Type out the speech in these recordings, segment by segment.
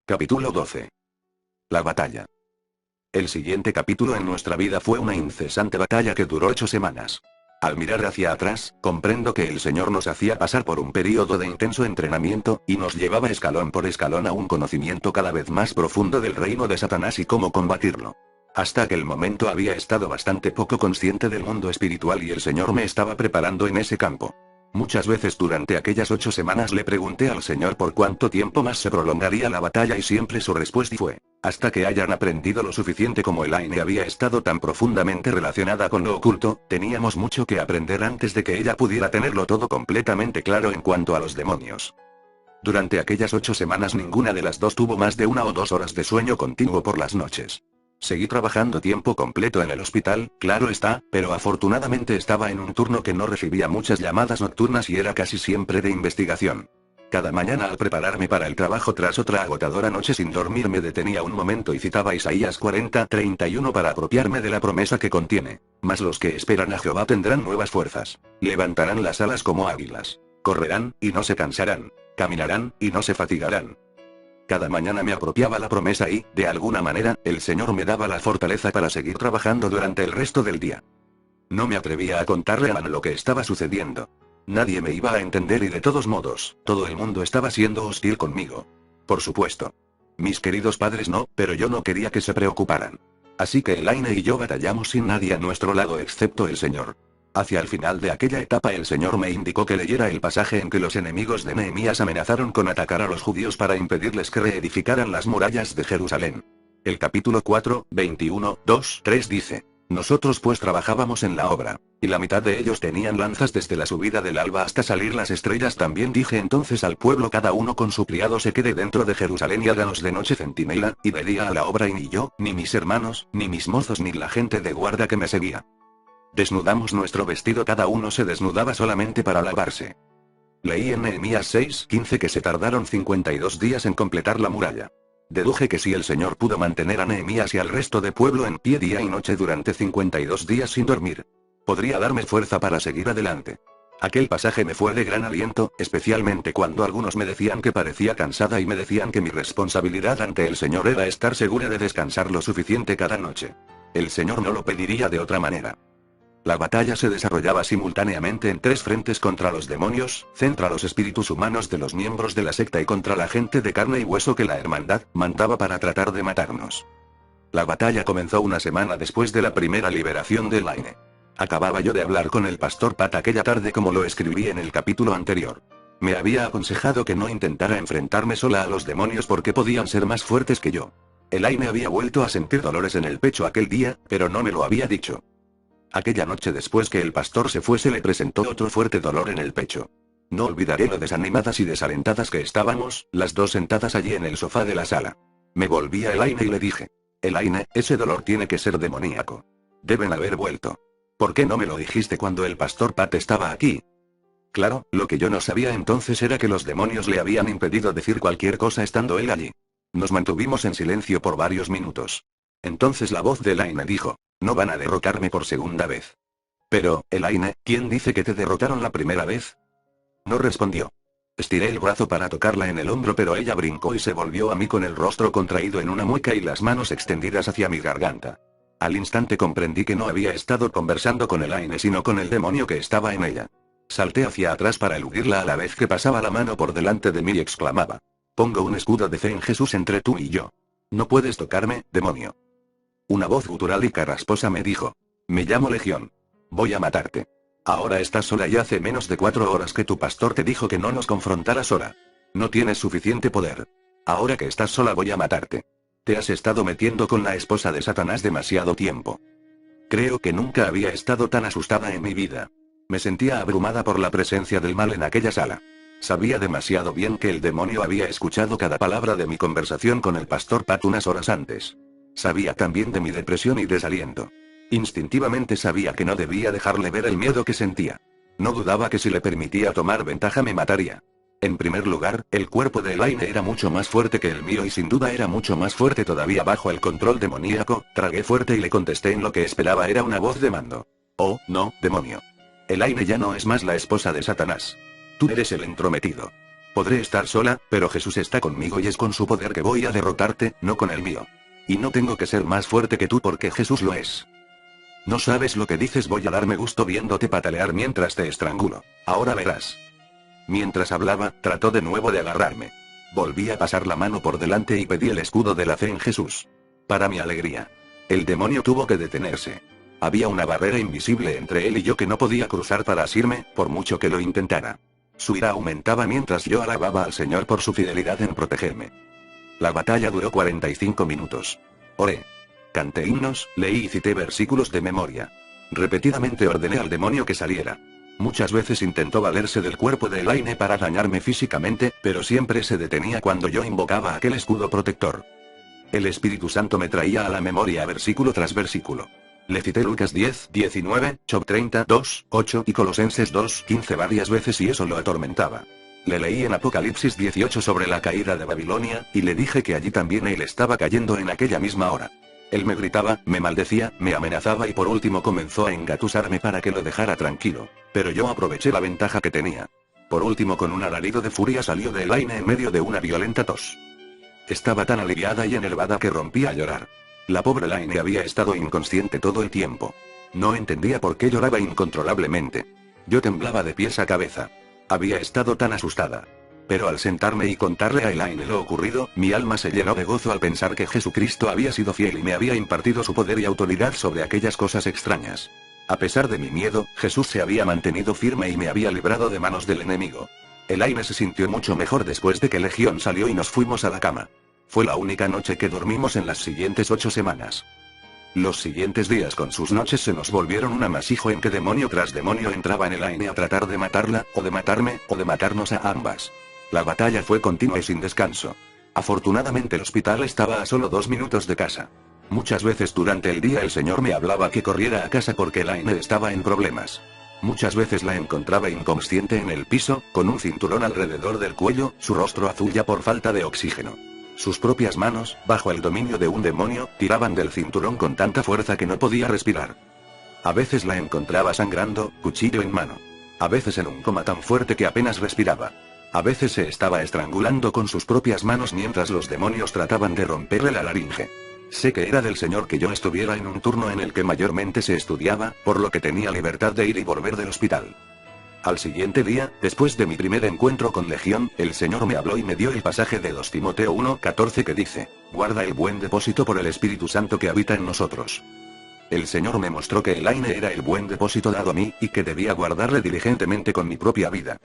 Capítulo 12. La batalla. El siguiente capítulo en nuestra vida fue una incesante batalla que duró 8 semanas. Al mirar hacia atrás, comprendo que el Señor nos hacía pasar por un período de intenso entrenamiento, y nos llevaba escalón por escalón a un conocimiento cada vez más profundo del reino de Satanás y cómo combatirlo. Hasta aquel momento había estado bastante poco consciente del mundo espiritual y el Señor me estaba preparando en ese campo. Muchas veces durante aquellas 8 semanas le pregunté al Señor por cuánto tiempo más se prolongaría la batalla y siempre su respuesta fue: hasta que hayan aprendido lo suficiente. Como Elaine había estado tan profundamente relacionada con lo oculto, teníamos mucho que aprender antes de que ella pudiera tenerlo todo completamente claro en cuanto a los demonios. Durante aquellas 8 semanas ninguna de las dos tuvo más de 1 o 2 horas de sueño continuo por las noches. Seguí trabajando tiempo completo en el hospital, claro está, pero afortunadamente estaba en un turno que no recibía muchas llamadas nocturnas y era casi siempre de investigación. Cada mañana al prepararme para el trabajo tras otra agotadora noche sin dormir me detenía un momento y citaba Isaías 40:31 para apropiarme de la promesa que contiene: mas los que esperan a Jehová tendrán nuevas fuerzas, levantarán las alas como águilas, correrán, y no se cansarán, caminarán, y no se fatigarán. Cada mañana me apropiaba la promesa y, de alguna manera, el Señor me daba la fortaleza para seguir trabajando durante el resto del día. No me atrevía a contarle a Ana lo que estaba sucediendo. Nadie me iba a entender y de todos modos, todo el mundo estaba siendo hostil conmigo. Por supuesto. Mis queridos padres no, pero yo no quería que se preocuparan. Así que Elaine y yo batallamos sin nadie a nuestro lado excepto el Señor. Hacia el final de aquella etapa el Señor me indicó que leyera el pasaje en que los enemigos de Nehemías amenazaron con atacar a los judíos para impedirles que reedificaran las murallas de Jerusalén. El capítulo 4, 21, 2, 3 dice: nosotros pues trabajábamos en la obra, y la mitad de ellos tenían lanzas desde la subida del alba hasta salir las estrellas. También dije entonces al pueblo: cada uno con su criado se quede dentro de Jerusalén y háganos de noche centinela, y de día a la obra. Y ni yo, ni mis hermanos, ni mis mozos, ni la gente de guarda que me seguía desnudamos nuestro vestido, cada uno se desnudaba solamente para lavarse. Leí en Nehemías 6:15 que se tardaron 52 días en completar la muralla. Deduje que si el Señor pudo mantener a Nehemías y al resto de pueblo en pie día y noche durante 52 días sin dormir, podría darme fuerza para seguir adelante. Aquel pasaje me fue de gran aliento, especialmente cuando algunos me decían que parecía cansada y me decían que mi responsabilidad ante el Señor era estar segura de descansar lo suficiente cada noche. El Señor no lo pediría de otra manera. La batalla se desarrollaba simultáneamente en 3 frentes: contra los demonios, contra los espíritus humanos de los miembros de la secta y contra la gente de carne y hueso que la hermandad mandaba para tratar de matarnos. La batalla comenzó una semana después de la primera liberación de Elaine. Acababa yo de hablar con el pastor Pat aquella tarde, como lo escribí en el capítulo anterior. Me había aconsejado que no intentara enfrentarme sola a los demonios porque podían ser más fuertes que yo. Elaine había vuelto a sentir dolores en el pecho aquel día, pero no me lo había dicho. Aquella noche después que el pastor se fuese le presentó otro fuerte dolor en el pecho. No olvidaré lo desanimadas y desalentadas que estábamos, las dos sentadas allí en el sofá de la sala. Me volví a Elaine y le dije: Elaine, ese dolor tiene que ser demoníaco. Deben haber vuelto. ¿Por qué no me lo dijiste cuando el pastor Pat estaba aquí? Claro, lo que yo no sabía entonces era que los demonios le habían impedido decir cualquier cosa estando él allí. Nos mantuvimos en silencio por varios minutos. Entonces la voz de Elaine dijo: no van a derrotarme por segunda vez. Pero, Elaine, ¿quién dice que te derrotaron la primera vez? No respondió. Estiré el brazo para tocarla en el hombro, pero ella brincó y se volvió a mí con el rostro contraído en una mueca y las manos extendidas hacia mi garganta. Al instante comprendí que no había estado conversando con Elaine sino con el demonio que estaba en ella. Salté hacia atrás para eludirla a la vez que pasaba la mano por delante de mí y exclamaba: pongo un escudo de fe en Jesús entre tú y yo. No puedes tocarme, demonio. Una voz gutural y carrasposa me dijo: me llamo Legión. Voy a matarte. Ahora estás sola y hace menos de 4 horas que tu pastor te dijo que no nos confrontaras sola. No tienes suficiente poder. Ahora que estás sola voy a matarte. Te has estado metiendo con la esposa de Satanás demasiado tiempo. Creo que nunca había estado tan asustada en mi vida. Me sentía abrumada por la presencia del mal en aquella sala. Sabía demasiado bien que el demonio había escuchado cada palabra de mi conversación con el pastor Pat unas horas antes. Sabía también de mi depresión y desaliento. Instintivamente sabía que no debía dejarle ver el miedo que sentía. No dudaba que si le permitía tomar ventaja me mataría. En primer lugar, el cuerpo de Elaine era mucho más fuerte que el mío y sin duda era mucho más fuerte todavía bajo el control demoníaco. Tragué fuerte y le contesté en lo que esperaba era una voz de mando. Oh, no, demonio. Elaine ya no es más la esposa de Satanás. Tú eres el entrometido. Podré estar sola, pero Jesús está conmigo y es con su poder que voy a derrotarte, no con el mío. Y no tengo que ser más fuerte que tú porque Jesús lo es. No sabes lo que dices, voy a darme gusto viéndote patalear mientras te estrangulo. Ahora verás. Mientras hablaba, trató de nuevo de agarrarme. Volví a pasar la mano por delante y pedí el escudo de la fe en Jesús. Para mi alegría, el demonio tuvo que detenerse. Había una barrera invisible entre él y yo que no podía cruzar para asirme, por mucho que lo intentara. Su ira aumentaba mientras yo alababa al Señor por su fidelidad en protegerme. La batalla duró 45 minutos. Oré. Canté himnos, leí y cité versículos de memoria. Repetidamente ordené al demonio que saliera. Muchas veces intentó valerse del cuerpo de Elaine para dañarme físicamente, pero siempre se detenía cuando yo invocaba aquel escudo protector. El Espíritu Santo me traía a la memoria versículo tras versículo. Le cité Lucas 10, 19, Job 32, 8 y Colosenses 2, 15 varias veces y eso lo atormentaba. Le leí en Apocalipsis 18 sobre la caída de Babilonia, y le dije que allí también él estaba cayendo en aquella misma hora. Él me gritaba, me maldecía, me amenazaba y por último comenzó a engatusarme para que lo dejara tranquilo. Pero yo aproveché la ventaja que tenía. Por último, con un alarido de furia salió de Elaine en medio de una violenta tos. Estaba tan aliviada y enervada que rompí a llorar. La pobre Elaine había estado inconsciente todo el tiempo. No entendía por qué lloraba incontrolablemente. Yo temblaba de pies a cabeza. Había estado tan asustada. Pero al sentarme y contarle a Elaine lo ocurrido, mi alma se llenó de gozo al pensar que Jesucristo había sido fiel y me había impartido su poder y autoridad sobre aquellas cosas extrañas. A pesar de mi miedo, Jesús se había mantenido firme y me había librado de manos del enemigo. Elaine se sintió mucho mejor después de que Legión salió y nos fuimos a la cama. Fue la única noche que dormimos en las siguientes 8 semanas. Los siguientes días con sus noches se nos volvieron un amasijo en que demonio tras demonio entraba en Elaine a tratar de matarla, o de matarme, o de matarnos a ambas. La batalla fue continua y sin descanso. Afortunadamente el hospital estaba a solo 2 minutos de casa. Muchas veces durante el día el Señor me hablaba que corriera a casa porque Elaine estaba en problemas. Muchas veces la encontraba inconsciente en el piso, con un cinturón alrededor del cuello, su rostro azul ya por falta de oxígeno. Sus propias manos, bajo el dominio de un demonio, tiraban del cinturón con tanta fuerza que no podía respirar. A veces la encontraba sangrando, cuchillo en mano. A veces en un coma tan fuerte que apenas respiraba. A veces se estaba estrangulando con sus propias manos mientras los demonios trataban de romperle la laringe. Sé que era del Señor que yo estuviera en un turno en el que mayormente se estudiaba, por lo que tenía libertad de ir y volver del hospital. Al siguiente día, después de mi primer encuentro con Legión, el Señor me habló y me dio el pasaje de 2 Timoteo 1:14 que dice: guarda el buen depósito por el Espíritu Santo que habita en nosotros. El Señor me mostró que Elaine era el buen depósito dado a mí, y que debía guardarle diligentemente con mi propia vida.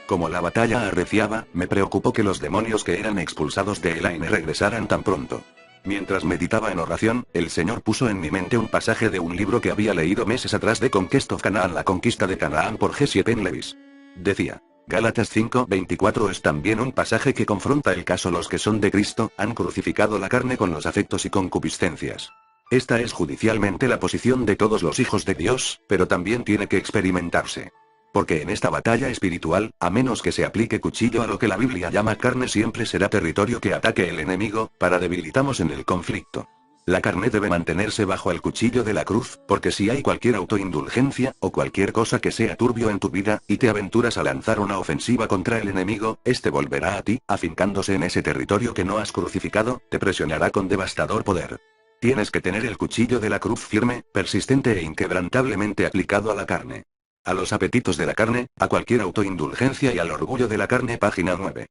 Como la batalla arreciaba, me preocupó que los demonios que eran expulsados de Elaine regresaran tan pronto. Mientras meditaba en oración, el Señor puso en mi mente un pasaje de un libro que había leído meses atrás de Conquest of Canaan, la conquista de Canaán por Jesse Penn Lewis. Decía, Gálatas 5:24 es también un pasaje que confronta el caso: los que son de Cristo, han crucificado la carne con los afectos y concupiscencias. Esta es judicialmente la posición de todos los hijos de Dios, pero también tiene que experimentarse. Porque en esta batalla espiritual, a menos que se aplique cuchillo a lo que la Biblia llama carne, siempre será territorio que ataque el enemigo, para debilitarnos en el conflicto. La carne debe mantenerse bajo el cuchillo de la cruz, porque si hay cualquier autoindulgencia, o cualquier cosa que sea turbio en tu vida, y te aventuras a lanzar una ofensiva contra el enemigo, este volverá a ti, afincándose en ese territorio que no has crucificado, te presionará con devastador poder. Tienes que tener el cuchillo de la cruz firme, persistente e inquebrantablemente aplicado a la carne. A los apetitos de la carne, a cualquier autoindulgencia y al orgullo de la carne. Página 9.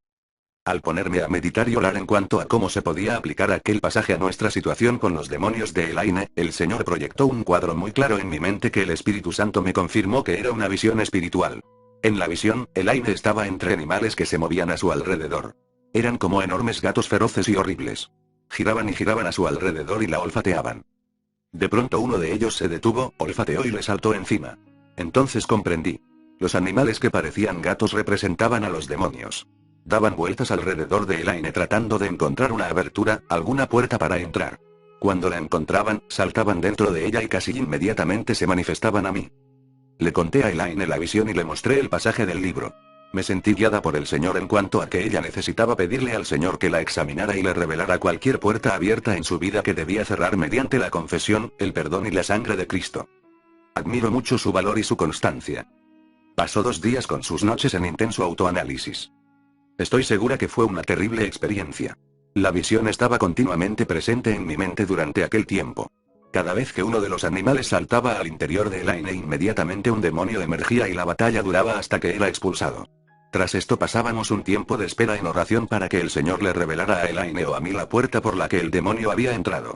Al ponerme a meditar y orar en cuanto a cómo se podía aplicar aquel pasaje a nuestra situación con los demonios de Elaine, el Señor proyectó un cuadro muy claro en mi mente que el Espíritu Santo me confirmó que era una visión espiritual. En la visión, Elaine estaba entre animales que se movían a su alrededor. Eran como enormes gatos feroces y horribles. Giraban y giraban a su alrededor y la olfateaban. De pronto uno de ellos se detuvo, olfateó y le saltó encima. Entonces comprendí. Los animales que parecían gatos representaban a los demonios. Daban vueltas alrededor de Elaine tratando de encontrar una abertura, alguna puerta para entrar. Cuando la encontraban, saltaban dentro de ella y casi inmediatamente se manifestaban a mí. Le conté a Elaine la visión y le mostré el pasaje del libro. Me sentí guiada por el Señor en cuanto a que ella necesitaba pedirle al Señor que la examinara y le revelara cualquier puerta abierta en su vida que debía cerrar mediante la confesión, el perdón y la sangre de Cristo. Admiro mucho su valor y su constancia. Pasó 2 días con sus noches en intenso autoanálisis. Estoy segura que fue una terrible experiencia. La visión estaba continuamente presente en mi mente durante aquel tiempo. Cada vez que uno de los animales saltaba al interior de Elaine, inmediatamente un demonio emergía y la batalla duraba hasta que era expulsado. Tras esto pasábamos un tiempo de espera en oración para que el Señor le revelara a Elaine o a mí la puerta por la que el demonio había entrado.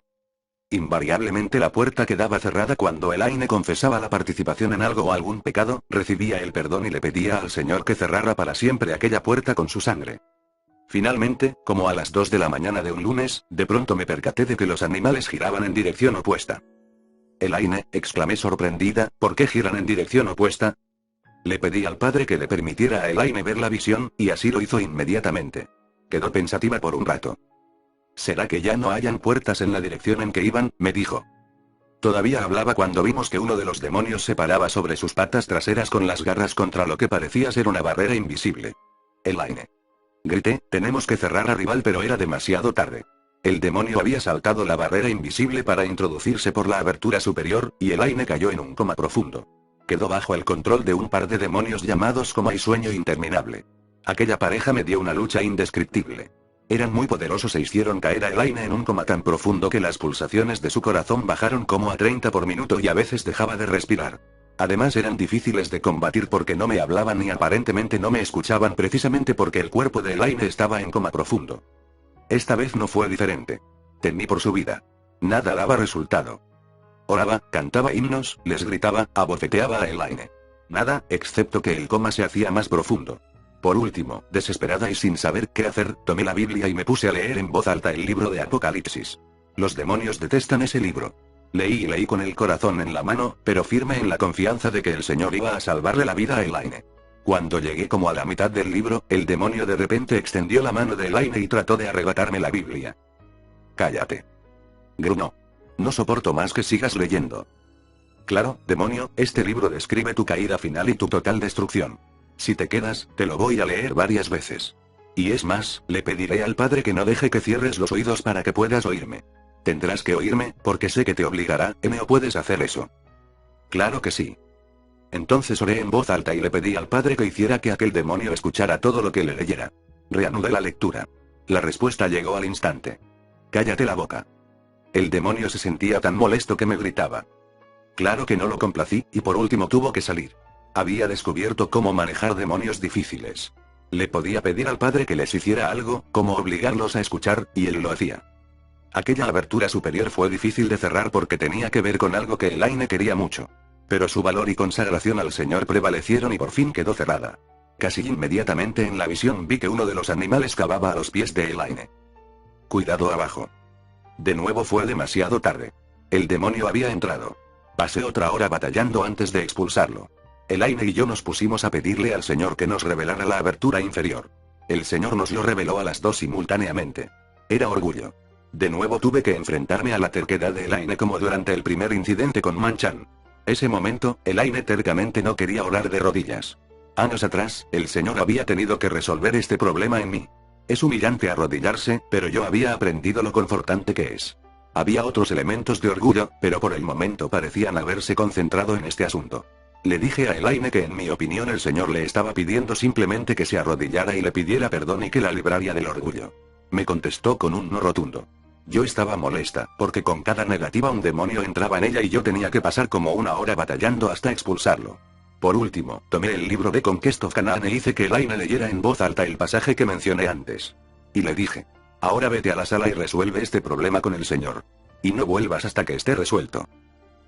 Invariablemente la puerta quedaba cerrada cuando Elaine confesaba la participación en algo o algún pecado, recibía el perdón y le pedía al Señor que cerrara para siempre aquella puerta con su sangre. Finalmente, como a las 2 de la mañana de un lunes, de pronto me percaté de que los animales giraban en dirección opuesta. Elaine, exclamé sorprendida, ¿por qué giran en dirección opuesta? Le pedí al padre que le permitiera a Elaine ver la visión, y así lo hizo inmediatamente. Quedó pensativa por un rato. ¿Será que ya no hayan puertas en la dirección en que iban?, me dijo. Todavía hablaba cuando vimos que uno de los demonios se paraba sobre sus patas traseras con las garras contra lo que parecía ser una barrera invisible. Elaine. Grité, tenemos que cerrar a rival, pero era demasiado tarde. El demonio había saltado la barrera invisible para introducirse por la abertura superior, y Elaine cayó en un coma profundo. Quedó bajo el control de un par de demonios llamados coma y sueño interminable. Aquella pareja me dio una lucha indescriptible. Eran muy poderosos e hicieron caer a Elaine en un coma tan profundo que las pulsaciones de su corazón bajaron como a 30 por minuto y a veces dejaba de respirar. Además eran difíciles de combatir porque no me hablaban y aparentemente no me escuchaban precisamente porque el cuerpo de Elaine estaba en coma profundo. Esta vez no fue diferente. Temí por su vida. Nada daba resultado. Oraba, cantaba himnos, les gritaba, abofeteaba a Elaine. Nada, excepto que el coma se hacía más profundo. Por último, desesperada y sin saber qué hacer, tomé la Biblia y me puse a leer en voz alta el libro de Apocalipsis. Los demonios detestan ese libro. Leí y leí con el corazón en la mano, pero firme en la confianza de que el Señor iba a salvarle la vida a Elaine. Cuando llegué como a la mitad del libro, el demonio de repente extendió la mano de Elaine y trató de arrebatarme la Biblia. Cállate. Grunó. No soporto más que sigas leyendo. Claro, demonio, este libro describe tu caída final y tu total destrucción. Si te quedas, te lo voy a leer varias veces. Y es más, le pediré al Padre que no deje que cierres los oídos para que puedas oírme. Tendrás que oírme, porque sé que te obligará, ¿o puedes hacer eso? Claro que sí. Entonces oré en voz alta y le pedí al Padre que hiciera que aquel demonio escuchara todo lo que le leyera. Reanudé la lectura. La respuesta llegó al instante. Cállate la boca. El demonio se sentía tan molesto que me gritaba. Claro que no lo complací, y por último tuvo que salir. Había descubierto cómo manejar demonios difíciles. Le podía pedir al Padre que les hiciera algo, como obligarlos a escuchar, y él lo hacía. Aquella abertura superior fue difícil de cerrar porque tenía que ver con algo que Elaine quería mucho. Pero su valor y consagración al Señor prevalecieron y por fin quedó cerrada. Casi inmediatamente en la visión vi que uno de los animales cavaba a los pies de Elaine. Cuidado abajo. De nuevo fue demasiado tarde. El demonio había entrado. Pasé otra hora batallando antes de expulsarlo. Elaine y yo nos pusimos a pedirle al Señor que nos revelara la abertura inferior. El Señor nos lo reveló a las dos simultáneamente. Era orgullo. De nuevo tuve que enfrentarme a la terquedad de Elaine como durante el primer incidente con Manchan. Ese momento, Elaine tercamente no quería orar de rodillas. Años atrás, el Señor había tenido que resolver este problema en mí. Es humillante arrodillarse, pero yo había aprendido lo confortante que es. Había otros elementos de orgullo, pero por el momento parecían haberse concentrado en este asunto. Le dije a Elaine que en mi opinión el Señor le estaba pidiendo simplemente que se arrodillara y le pidiera perdón y que la librara del orgullo. Me contestó con un no rotundo. Yo estaba molesta, porque con cada negativa un demonio entraba en ella y yo tenía que pasar como una hora batallando hasta expulsarlo. Por último, tomé el libro de Conquest of Canaan e hice que Elaine leyera en voz alta el pasaje que mencioné antes. Y le dije: ahora vete a la sala y resuelve este problema con el Señor. Y no vuelvas hasta que esté resuelto.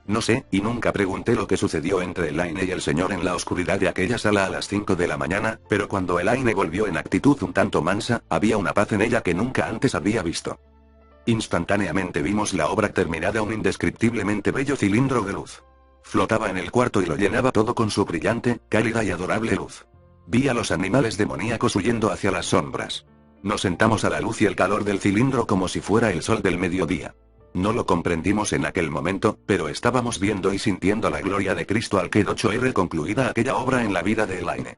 No sé, y nunca pregunté lo que sucedió entre Elaine y el Señor en la oscuridad de aquella sala a las 5 de la mañana, pero cuando Elaine volvió en actitud un tanto mansa, había una paz en ella que nunca antes había visto. Instantáneamente vimos la obra terminada, un indescriptiblemente bello cilindro de luz. Flotaba en el cuarto y lo llenaba todo con su brillante, cálida y adorable luz. Vi a los animales demoníacos huyendo hacia las sombras. Nos sentamos a la luz y el calor del cilindro como si fuera el sol del mediodía. No lo comprendimos en aquel momento, pero estábamos viendo y sintiendo la gloria de Cristo al que 8R concluida aquella obra en la vida de Elaine.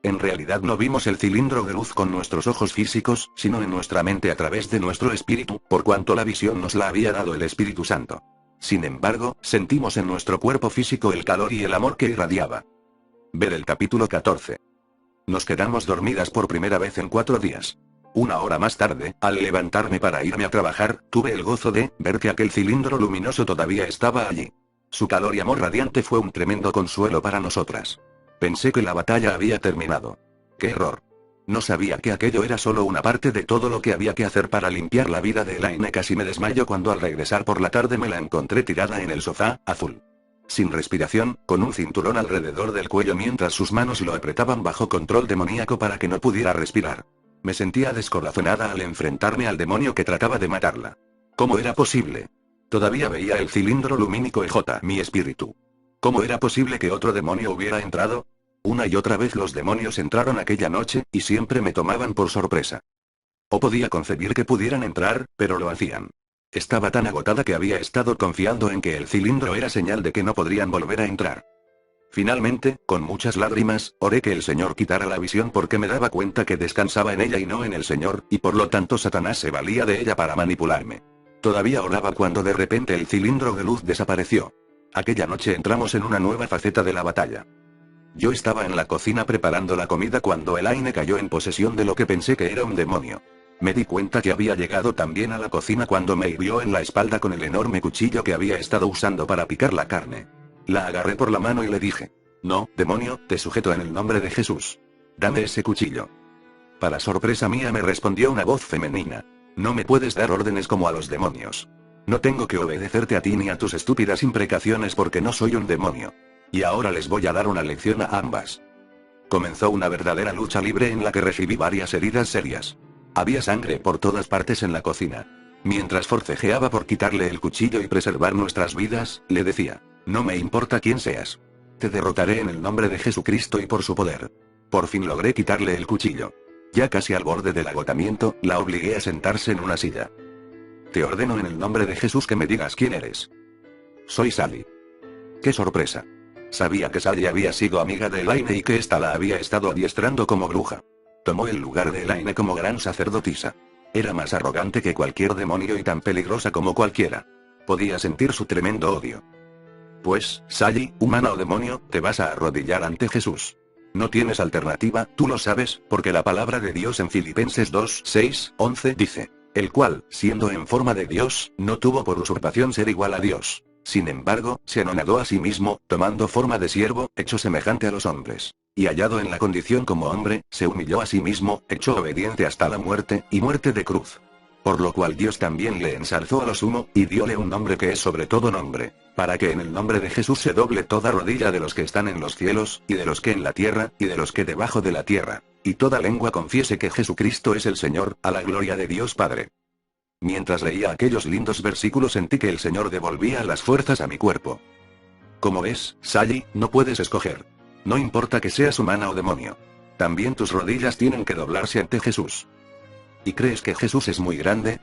En realidad no vimos el cilindro de luz con nuestros ojos físicos, sino en nuestra mente a través de nuestro espíritu, por cuanto la visión nos la había dado el Espíritu Santo. Sin embargo, sentimos en nuestro cuerpo físico el calor y el amor que irradiaba. Ver el capítulo 14. Nos quedamos dormidas por primera vez en 4 días. Una hora más tarde, al levantarme para irme a trabajar, tuve el gozo de ver que aquel cilindro luminoso todavía estaba allí. Su calor y amor radiante fue un tremendo consuelo para nosotras. Pensé que la batalla había terminado. ¡Qué error! No sabía que aquello era solo una parte de todo lo que había que hacer para limpiar la vida de Elaine. Casi me desmayo cuando al regresar por la tarde me la encontré tirada en el sofá, azul. Sin respiración, con un cinturón alrededor del cuello mientras sus manos lo apretaban bajo control demoníaco para que no pudiera respirar. Me sentía descorazonada al enfrentarme al demonio que trataba de matarla. ¿Cómo era posible? Todavía veía el cilindro lumínico EJ, mi espíritu. ¿Cómo era posible que otro demonio hubiera entrado? Una y otra vez los demonios entraron aquella noche, y siempre me tomaban por sorpresa. O podía concebir que pudieran entrar, pero lo hacían. Estaba tan agotada que había estado confiando en que el cilindro era señal de que no podrían volver a entrar. Finalmente, con muchas lágrimas, oré que el Señor quitara la visión porque me daba cuenta que descansaba en ella y no en el Señor, y por lo tanto Satanás se valía de ella para manipularme. Todavía oraba cuando de repente el cilindro de luz desapareció. Aquella noche entramos en una nueva faceta de la batalla. Yo estaba en la cocina preparando la comida cuando Elaine cayó en posesión de lo que pensé que era un demonio. Me di cuenta que había llegado también a la cocina cuando me hirió en la espalda con el enorme cuchillo que había estado usando para picar la carne. La agarré por la mano y le dije: «No, demonio, te sujeto en el nombre de Jesús. Dame ese cuchillo». Para sorpresa mía me respondió una voz femenina: «No me puedes dar órdenes como a los demonios. No tengo que obedecerte a ti ni a tus estúpidas imprecaciones porque no soy un demonio. Y ahora les voy a dar una lección a ambas». Comenzó una verdadera lucha libre en la que recibí varias heridas serias. Había sangre por todas partes en la cocina. Mientras forcejeaba por quitarle el cuchillo y preservar nuestras vidas, le decía: «No me importa quién seas. Te derrotaré en el nombre de Jesucristo y por su poder». Por fin logré quitarle el cuchillo. Ya casi al borde del agotamiento, la obligué a sentarse en una silla. «Te ordeno en el nombre de Jesús que me digas quién eres». «Soy Sally». ¡Qué sorpresa! Sabía que Sally había sido amiga de Elaine y que ésta la había estado adiestrando como bruja. Tomó el lugar de Elaine como gran sacerdotisa. Era más arrogante que cualquier demonio y tan peligrosa como cualquiera. Podía sentir su tremendo odio. «Pues, Sally, humana o demonio, te vas a arrodillar ante Jesús. No tienes alternativa, tú lo sabes, porque la palabra de Dios en Filipenses 2, 6, 11 dice: «El cual, siendo en forma de Dios, no tuvo por usurpación ser igual a Dios. Sin embargo, se anonadó a sí mismo, tomando forma de siervo, hecho semejante a los hombres. Y hallado en la condición como hombre, se humilló a sí mismo, hecho obediente hasta la muerte, y muerte de cruz. Por lo cual Dios también le ensalzó a lo sumo, y diole un nombre que es sobre todo nombre, para que en el nombre de Jesús se doble toda rodilla de los que están en los cielos, y de los que en la tierra, y de los que debajo de la tierra, y toda lengua confiese que Jesucristo es el Señor, a la gloria de Dios Padre». Mientras leía aquellos lindos versículos sentí que el Señor devolvía las fuerzas a mi cuerpo. Como ves, Sally, no puedes escoger. No importa que seas humana o demonio. También tus rodillas tienen que doblarse ante Jesús. ¿Y crees que Jesús es muy grande,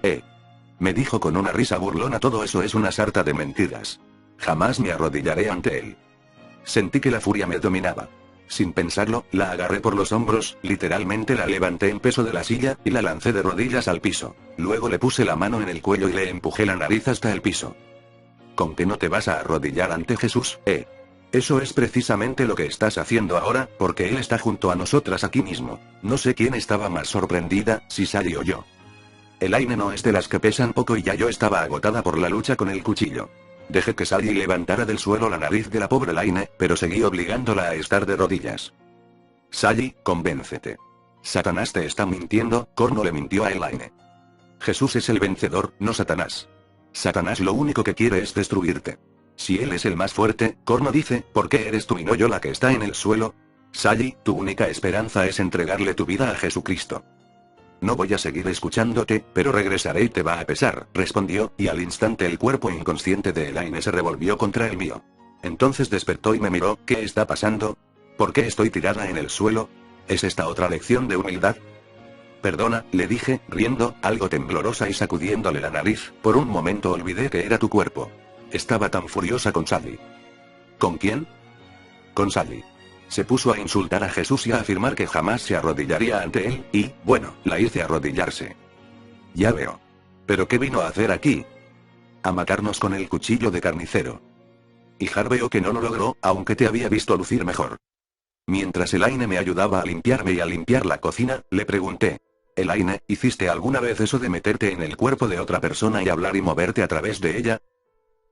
Me dijo con una risa burlona: «Todo eso es una sarta de mentiras. Jamás me arrodillaré ante él». Sentí que la furia me dominaba. Sin pensarlo, la agarré por los hombros, literalmente la levanté en peso de la silla, y la lancé de rodillas al piso. Luego le puse la mano en el cuello y le empujé la nariz hasta el piso. «¿Con qué no te vas a arrodillar ante Jesús, Eso es precisamente lo que estás haciendo ahora, porque Él está junto a nosotras aquí mismo». No sé quién estaba más sorprendida, si Sally o yo. Elaine no es de las que pesan poco y ya yo estaba agotada por la lucha con el cuchillo. Dejé que Sally levantara del suelo la nariz de la pobre Elaine, pero seguí obligándola a estar de rodillas. «Sally, convéncete. Satanás te está mintiendo», Corno le mintió a Elaine. «Jesús es el vencedor, no Satanás. Satanás lo único que quiere es destruirte. Si él es el más fuerte», Corno dice, «¿por qué eres tú y no yo la que está en el suelo? Sally, tu única esperanza es entregarle tu vida a Jesucristo». «No voy a seguir escuchándote, pero regresaré y te va a pesar», respondió, y al instante el cuerpo inconsciente de Elaine se revolvió contra el mío. Entonces despertó y me miró. «¿Qué está pasando? ¿Por qué estoy tirada en el suelo? ¿Es esta otra lección de humildad?» «Perdona», le dije, riendo, algo temblorosa y sacudiéndole la nariz, «por un momento olvidé que era tu cuerpo». Estaba tan furiosa con Sally. «¿Con quién?» «Con Sally. Se puso a insultar a Jesús y a afirmar que jamás se arrodillaría ante él, y, bueno, la hice arrodillarse». «Ya veo. ¿Pero qué vino a hacer aquí?» «A matarnos con el cuchillo de carnicero. Y veo que no lo logró, aunque te había visto lucir mejor». Mientras Elaine me ayudaba a limpiarme y a limpiar la cocina, le pregunté. Elaine, ¿hiciste alguna vez eso de meterte en el cuerpo de otra persona y hablar y moverte a través de ella?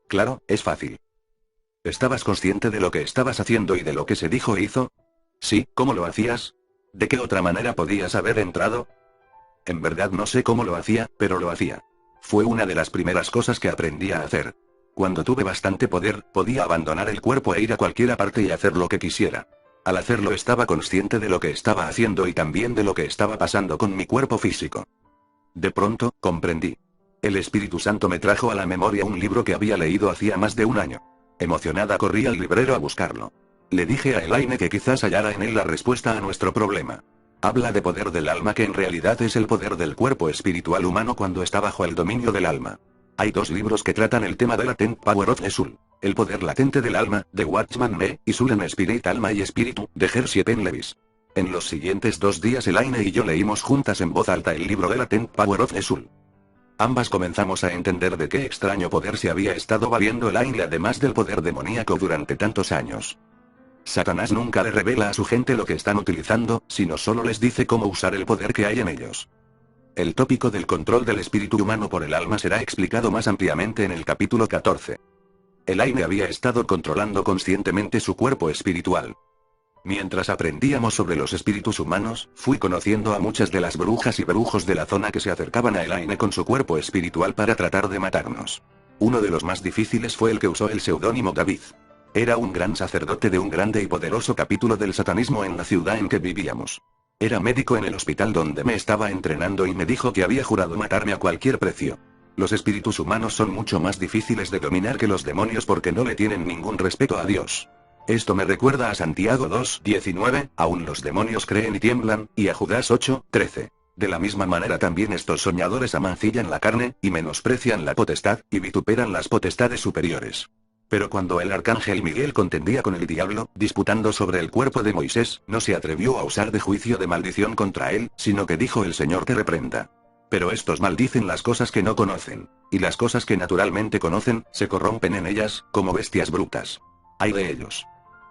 Claro, es fácil. ¿Estabas consciente de lo que estabas haciendo y de lo que se dijo e hizo? Sí, ¿cómo lo hacías? ¿De qué otra manera podías haber entrado? En verdad no sé cómo lo hacía, pero lo hacía. Fue una de las primeras cosas que aprendí a hacer. Cuando tuve bastante poder, podía abandonar el cuerpo e ir a cualquier parte y hacer lo que quisiera. Al hacerlo estaba consciente de lo que estaba haciendo y también de lo que estaba pasando con mi cuerpo físico. De pronto, comprendí. El Espíritu Santo me trajo a la memoria un libro que había leído hacía más de un año. Emocionada corrí al librero a buscarlo. Le dije a Elaine que quizás hallara en él la respuesta a nuestro problema. Habla de poder del alma que en realidad es el poder del cuerpo espiritual humano cuando está bajo el dominio del alma. Hay dos libros que tratan el tema de Latent Power of the Soul. El poder latente del alma, de Watchman Nee, y Soul en Spirit, Alma y Espíritu, de Jersey Penn Lewis. En los siguientes 2 días Elaine y yo leímos juntas en voz alta el libro de Latent Power of the Soul. Ambas comenzamos a entender de qué extraño poder se había estado valiendo Elaine además del poder demoníaco durante tantos años. Satanás nunca le revela a su gente lo que están utilizando, sino solo les dice cómo usar el poder que hay en ellos. El tópico del control del espíritu humano por el alma será explicado más ampliamente en el capítulo 14. Elaine había estado controlando conscientemente su cuerpo espiritual. Mientras aprendíamos sobre los espíritus humanos, fui conociendo a muchas de las brujas y brujos de la zona que se acercaban a Elaine con su cuerpo espiritual para tratar de matarnos. Uno de los más difíciles fue el que usó el seudónimo David. Era un gran sacerdote de un grande y poderoso capítulo del satanismo en la ciudad en que vivíamos. Era médico en el hospital donde me estaba entrenando y me dijo que había jurado matarme a cualquier precio. Los espíritus humanos son mucho más difíciles de dominar que los demonios porque no le tienen ningún respeto a Dios. Esto me recuerda a Santiago 2:19, aún los demonios creen y tiemblan, y a Judas 8:13. De la misma manera también estos soñadores amancillan la carne, y menosprecian la potestad, y vituperan las potestades superiores. Pero cuando el arcángel Miguel contendía con el diablo, disputando sobre el cuerpo de Moisés, no se atrevió a usar de juicio de maldición contra él, sino que dijo: el Señor te reprenda. Pero estos maldicen las cosas que no conocen, y las cosas que naturalmente conocen, se corrompen en ellas, como bestias brutas. Ay de ellos.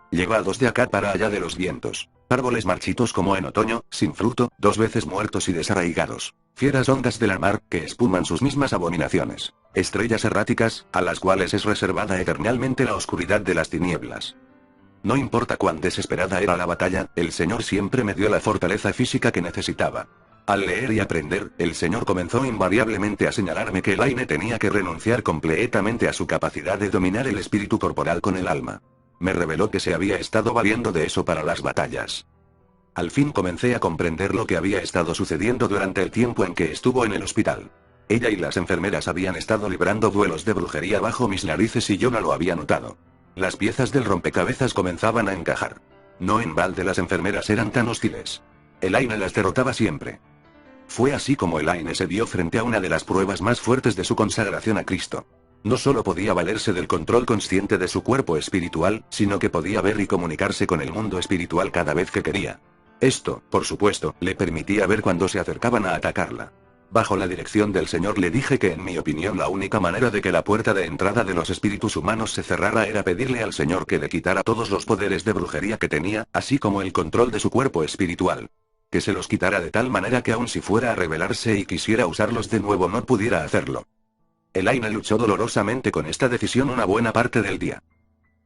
Llevados de acá para allá de los vientos. Árboles marchitos como en otoño, sin fruto, 2 veces muertos y desarraigados. Fieras ondas de la mar, que espuman sus mismas abominaciones. Estrellas erráticas, a las cuales es reservada eternalmente la oscuridad de las tinieblas. No importa cuán desesperada era la batalla, el Señor siempre me dio la fortaleza física que necesitaba. Al leer y aprender, el Señor comenzó invariablemente a señalarme que Elaine tenía que renunciar completamente a su capacidad de dominar el espíritu corporal con el alma. Me reveló que se había estado valiendo de eso para las batallas. Al fin comencé a comprender lo que había estado sucediendo durante el tiempo en que estuvo en el hospital. Ella y las enfermeras habían estado librando duelos de brujería bajo mis narices y yo no lo había notado. Las piezas del rompecabezas comenzaban a encajar. No en balde las enfermeras eran tan hostiles. Elaine las derrotaba siempre. Fue así como Elaine se vio frente a una de las pruebas más fuertes de su consagración a Cristo. No solo podía valerse del control consciente de su cuerpo espiritual, sino que podía ver y comunicarse con el mundo espiritual cada vez que quería. Esto, por supuesto, le permitía ver cuando se acercaban a atacarla. Bajo la dirección del Señor le dije que en mi opinión la única manera de que la puerta de entrada de los espíritus humanos se cerrara era pedirle al Señor que le quitara todos los poderes de brujería que tenía, así como el control de su cuerpo espiritual. Que se los quitara de tal manera que aun si fuera a rebelarse y quisiera usarlos de nuevo no pudiera hacerlo. Elaine luchó dolorosamente con esta decisión una buena parte del día.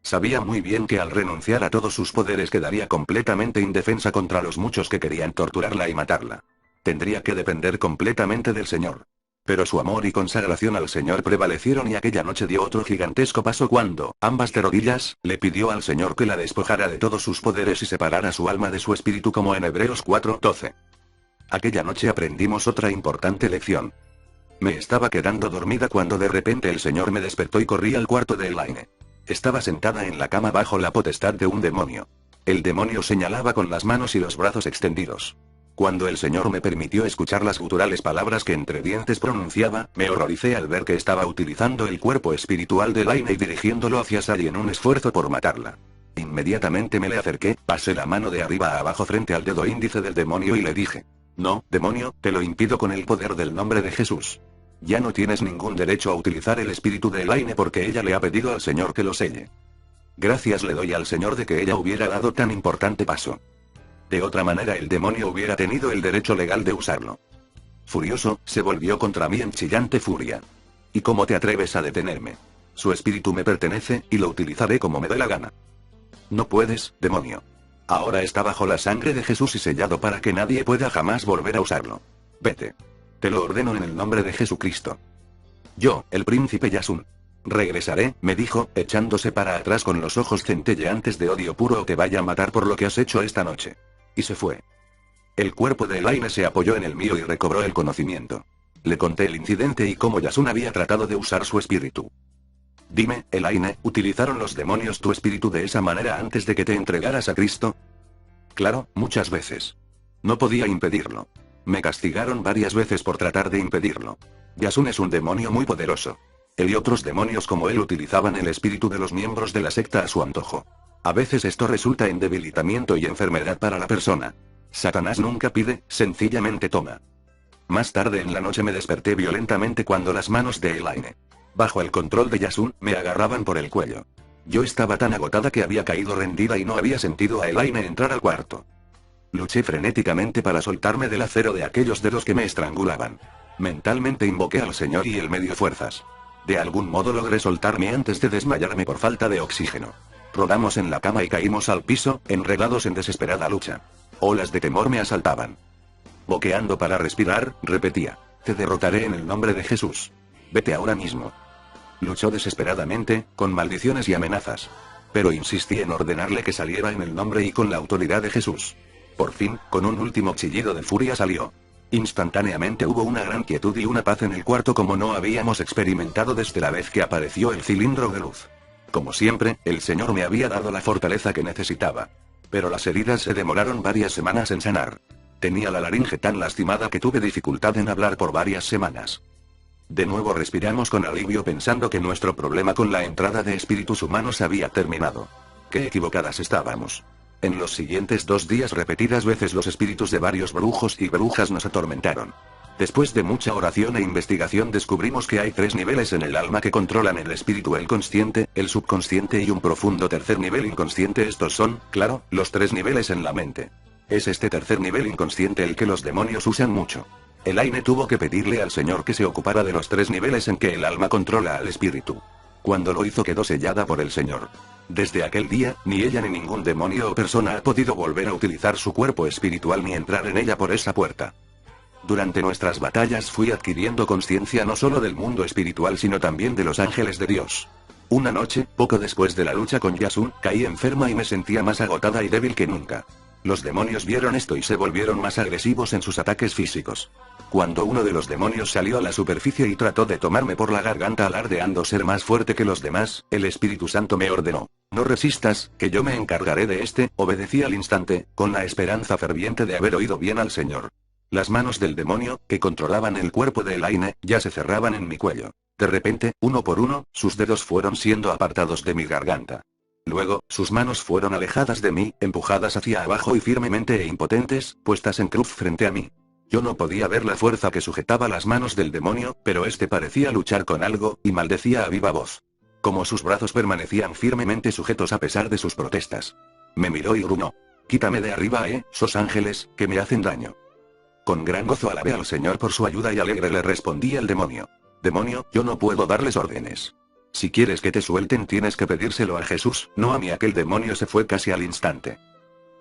Sabía muy bien que al renunciar a todos sus poderes quedaría completamente indefensa contra los muchos que querían torturarla y matarla. Tendría que depender completamente del Señor. Pero su amor y consagración al Señor prevalecieron y aquella noche dio otro gigantesco paso cuando, ambas de rodillas, le pidió al Señor que la despojara de todos sus poderes y separara su alma de su espíritu como en Hebreos 4:12. Aquella noche aprendimos otra importante lección. Me estaba quedando dormida cuando de repente el Señor me despertó y corrí al cuarto de Elaine. Estaba sentada en la cama bajo la potestad de un demonio. El demonio señalaba con las manos y los brazos extendidos. Cuando el Señor me permitió escuchar las guturales palabras que entre dientes pronunciaba, me horroricé al ver que estaba utilizando el cuerpo espiritual de Elaine y dirigiéndolo hacia Sally en un esfuerzo por matarla. Inmediatamente me le acerqué, pasé la mano de arriba a abajo frente al dedo índice del demonio y le dije: no, demonio, te lo impido con el poder del nombre de Jesús. Ya no tienes ningún derecho a utilizar el espíritu de Elaine porque ella le ha pedido al Señor que lo selle. Gracias le doy al Señor de que ella hubiera dado tan importante paso. De otra manera el demonio hubiera tenido el derecho legal de usarlo. Furioso, se volvió contra mí en chillante furia. ¿Y cómo te atreves a detenerme? Su espíritu me pertenece, y lo utilizaré como me dé la gana. No puedes, demonio. Ahora está bajo la sangre de Jesús y sellado para que nadie pueda jamás volver a usarlo. Vete. Te lo ordeno en el nombre de Jesucristo. Yo, el príncipe Yasun. Regresaré, me dijo, echándose para atrás con los ojos centelleantes de odio puro o te vaya a matar por lo que has hecho esta noche. Y se fue. El cuerpo de Elaine se apoyó en el mío y recobró el conocimiento. Le conté el incidente y cómo Yasun había tratado de usar su espíritu. Dime, Elaine, ¿utilizaron los demonios tu espíritu de esa manera antes de que te entregaras a Cristo? Claro, muchas veces. No podía impedirlo. Me castigaron varias veces por tratar de impedirlo. Yasun es un demonio muy poderoso. Él y otros demonios como él utilizaban el espíritu de los miembros de la secta a su antojo. A veces esto resulta en debilitamiento y enfermedad para la persona. Satanás nunca pide, sencillamente toma. Más tarde en la noche me desperté violentamente cuando las manos de Elaine, bajo el control de Yasun, me agarraban por el cuello. Yo estaba tan agotada que había caído rendida y no había sentido a Elaine entrar al cuarto. Luché frenéticamente para soltarme del acero de aquellos dedos que me estrangulaban. Mentalmente invoqué al Señor y él me dio fuerzas. De algún modo logré soltarme antes de desmayarme por falta de oxígeno. Rodamos en la cama y caímos al piso, enredados en desesperada lucha. Olas de temor me asaltaban. Boqueando para respirar, repetía: te derrotaré en el nombre de Jesús. Vete ahora mismo. Luchó desesperadamente, con maldiciones y amenazas. Pero insistí en ordenarle que saliera en el nombre y con la autoridad de Jesús. Por fin, con un último chillido de furia salió. Instantáneamente hubo una gran quietud y una paz en el cuarto como no habíamos experimentado desde la vez que apareció el cilindro de luz. Como siempre, el Señor me había dado la fortaleza que necesitaba. Pero las heridas se demoraron varias semanas en sanar. Tenía la laringe tan lastimada que tuve dificultad en hablar por varias semanas. De nuevo respiramos con alivio pensando que nuestro problema con la entrada de espíritus humanos había terminado. Qué equivocadas estábamos. En los siguientes 2 días repetidas veces los espíritus de varios brujos y brujas nos atormentaron. Después de mucha oración e investigación descubrimos que hay 3 niveles en el alma que controlan el espíritu: el consciente, el subconsciente y un profundo tercer nivel inconsciente. Estos son, claro, los 3 niveles en la mente. Es este tercer nivel inconsciente el que los demonios usan mucho. Elaine tuvo que pedirle al Señor que se ocupara de los 3 niveles en que el alma controla al espíritu. Cuando lo hizo quedó sellada por el Señor. Desde aquel día, ni ella ni ningún demonio o persona ha podido volver a utilizar su cuerpo espiritual ni entrar en ella por esa puerta. Durante nuestras batallas fui adquiriendo conciencia no solo del mundo espiritual sino también de los ángeles de Dios. Una noche, poco después de la lucha con Yasun, caí enferma y me sentía más agotada y débil que nunca. Los demonios vieron esto y se volvieron más agresivos en sus ataques físicos. Cuando uno de los demonios salió a la superficie y trató de tomarme por la garganta alardeando ser más fuerte que los demás, el Espíritu Santo me ordenó: no resistas, que yo me encargaré de este. Obedecí al instante, con la esperanza ferviente de haber oído bien al Señor. Las manos del demonio, que controlaban el cuerpo de Elaine, ya se cerraban en mi cuello. De repente, uno por uno, sus dedos fueron siendo apartados de mi garganta. Luego, sus manos fueron alejadas de mí, empujadas hacia abajo y firmemente e impotentes, puestas en cruz frente a mí. Yo no podía ver la fuerza que sujetaba las manos del demonio, pero este parecía luchar con algo, y maldecía a viva voz. Como sus brazos permanecían firmemente sujetos a pesar de sus protestas. Me miró y gruñó: quítame de arriba, sos ángeles, que me hacen daño. Con gran gozo alabé al Señor por su ayuda y alegre le respondí al demonio: demonio, yo no puedo darles órdenes. Si quieres que te suelten tienes que pedírselo a Jesús, no a mí. Aquel demonio se fue casi al instante.